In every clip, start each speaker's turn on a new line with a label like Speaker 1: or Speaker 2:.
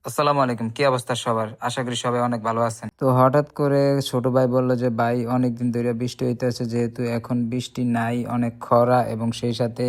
Speaker 1: আসসালামু আলাইকুম, কি অবস্থা সবার? আশা করি সবাই অনেক ভালো আছেন। তো হঠাৎ করে ছোট ভাই বলল যে ভাই অনেকদিন ধরে বৃষ্টি হইতেছে, যেহেতু এখন বৃষ্টি নাই, অনেক খরা এবং সেই সাথে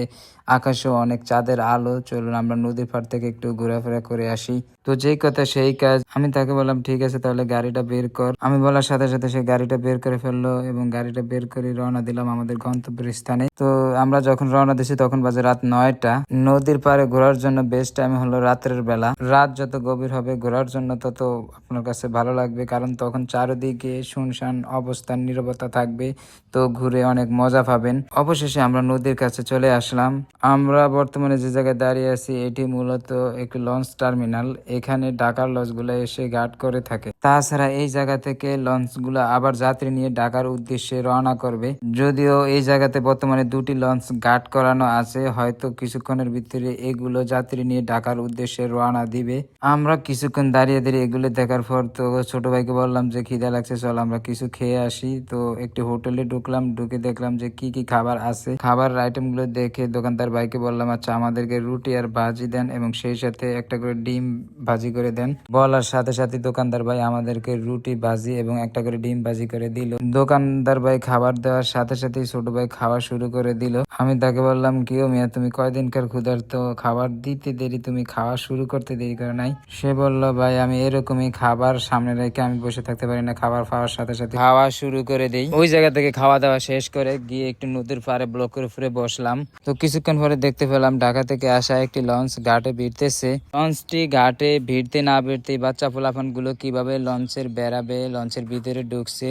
Speaker 1: আকাশেও অনেক চাঁদের আলো, চলুন আমরা নদীর পাড় থেকে একটু ঘোরাফেরা করে আসি। তো যেই কথা সেই কাজ, আমি তাকে বললাম ঠিক আছে তাহলে গাড়িটা বের কর। আমি বলার সাথে সাথে সে গাড়িটা বের করে ফেললো এবং গাড়িটা বের করে রওনা দিলাম আমাদের গন্তব্যের স্থানে। তো আমরা যখন রওনা দিছি তখন বাজে রাত 9টা। নদীর পাড়ে ঘোরার জন্য বেস্ট টাইম হলো রাতের বেলা। রাত যত গভীর হবে ঘোরার জন্য তত আপনার কাছে ভালো লাগবে, কারণ তখন চারিদিকে শুনশান অবস্থান, নীরবতা থাকবে। তো ঘুরে অনেক মজা পাবেন। অবশেষে আমরা নদীর কাছে চলে আসলাম। আমরা বর্তমানে যে জায়গায় দাঁড়িয়ে আছি এটি মূলত একটি লঞ্চ টার্মিনাল। এখানে ঢাকার লঞ্চগুলো এসে ঘাট করে থাকে। তাছাড়া এই জায়গা থেকে লঞ্চগুলো আবার যাত্রী নিয়ে ঢাকার উদ্দেশ্যে রওনা করবে। যদিও এই জায়গাতে বর্তমানে দুটি লঞ্চ ঘাট করানো আছে, হয়তো কিছুক্ষণের ভিতরে এগুলো যাত্রী নিয়ে ঢাকার উদ্দেশ্যে রওনা দিবে। আমরা কিছুক্ষণ দাঁড়িয়ে দাঁড়িয়ে এগুলো দেখার পর তো ছোট ভাইকে বললাম যে খিদা লাগছে, চল আমরা কিছু খেয়ে আসি। তো একটি হোটেলে ঢুকলাম, ঢুকে দেখলাম যে কি কি খাবার আছে। খাবার আইটেম গুলো দেখে দোকানদার ভাইকে বললাম আচ্ছা আমাদেরকে রুটি আর ভাজি দেন এবং সেই সাথে একটা করে ডিম ভাজি করে দেন। বলার সাথে সাথে দোকানদার ভাই আমাদেরকে রুটি ভাজি এবং একটা করে ডিম ভাজি করে দিল। দোকানদার ভাই খাবার দেওয়ার সাথে সাথে ছোট ভাই খাওয়া শুরু করে দিল। আমি তাকে বললাম কি ও মিয়া, তুমি কয়দিনকার ক্ষুধার্ত, খাবার দিতে দেরি, তুমি খাওয়া শুরু করতে দেরি করে নাই? সে বলল ভাই আমি এরকমই, খাবার সামনে রেখে আমি বসে থাকতে পারি না, খাবার খাওয়ার সাথে সাথে খাওয়া শুরু করে দেই। ওই জায়গা থেকে খাওয়া দাওয়া শেষ করে গিয়ে একটু নদীর পাড়ে ব্লকের উপরে বসলাম। তো কিছুক্ষণ পরে দেখতে পেলাম ঢাকা থেকে আসা একটি লঞ্চ ঘাটে ভিড়তেছে। লঞ্চটি ঘাটে ভিড়তে না ভিড়তে বাচ্চা পোলাপান গুলো কিভাবে লঞ্চের বেড়াবে, লঞ্চের ভিতরে ঢুকছে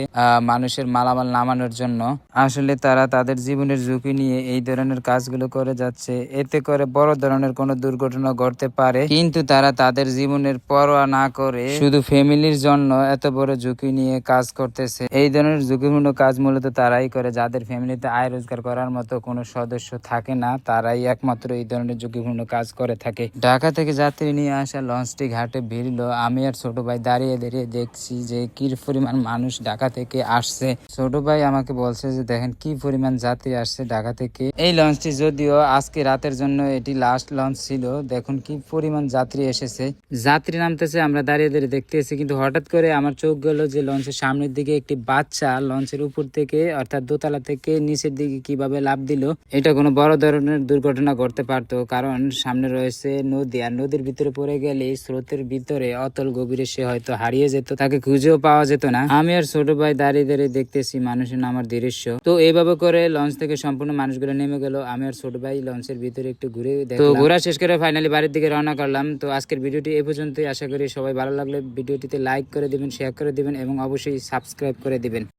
Speaker 1: মানুষের মালামাল নামানোর জন্য। আসলে তারা তাদের জীবনের ঝুঁকি নিয়ে এই ধরনের কাজগুলো করে যাচ্ছে। এতে করে বড় ধরনের কোনো দুর্ঘটনা ঘটতে পারে, কিন্তু তারা তাদের জীবনের পরোয়া না করে শুধু ফ্যামিলির জন্য এত বড় ঝুঁকি নিয়ে কাজ করতেছে। এই ধরনের ঝুঁকিপূর্ণ কাজ মূলত তারাই করে যাদের ফ্যামিলিতে আয় রোজগার করার মতো কোনো সদস্য থাকে না, তারাই একমাত্র এই ধরনের ঝুঁকিপূর্ণ কাজ করে থাকে। ঢাকা থেকে যাত্রী নিয়ে আসা লঞ্চটি ঘাটে ভিড়লো। আমি আর ছোট ভাই দাঁড়িয়ে দাঁড়িয়ে দেখছি যে কি পরিমাণ মানুষ ঢাকা থেকে আসছে। ছোট ভাই আমাকে বলছে যে দেখেন কি পরিমাণ যাত্রী আসছে ঢাকা থেকে। এই লঞ্চটি যদিও আজকে রাতের জন্য এটি লাস্ট লঞ্চ ছিল, দেখুন কি পরিমাণ যাত্রী এসেছে। যাত্রী নামতেছে, আমরা দাঁড়িয়ে দাঁড়িয়ে দেখতেছি, কিন্তু হঠাৎ করে আমার চোখ গেল যে লঞ্চের সামনের দিকে একটি বাচ্চা লঞ্চের উপর থেকে অর্থাৎ দোতলা থেকে নিচের দিকে কিভাবে লাফ দিল। এটা কোনো বড় ধরনের দুর্ঘটনা ঘটতে পারতো, কারণ সামনে রয়েছে নদী, আর নদীর ভিতরে পড়ে গেলে স্রোতের ভিতরে অতল গভীরে সে হয়তো হারিয়ে যেত, তাকে খুঁজেও পাওয়া যেত না। আমি আর ছোট ভাই দাঁড়িয়ে দাঁড়িয়ে দেখতেছি মানুষের নামার দৃশ্য। তো এইভাবে করে লঞ্চ থেকে সম্পূর্ণ মানুষগুলো নেমে গেল। আমি আর ছোট ভাই লঞ্চের ভিতরে একটু ঘুরে দেখলাম। তো ঘোরা শেষ করে ফাইনালি বাড়ির দিকে রওনা করলাম। তো আজকের ভিডিওটি এই পর্যন্তই। আশা করি সবাই ভালো লাগলে ভিডিওটিতে লাইক করে দিবেন, শেয়ার করে দিবেন এবং অবশ্যই সাবস্ক্রাইব করে দিবেন।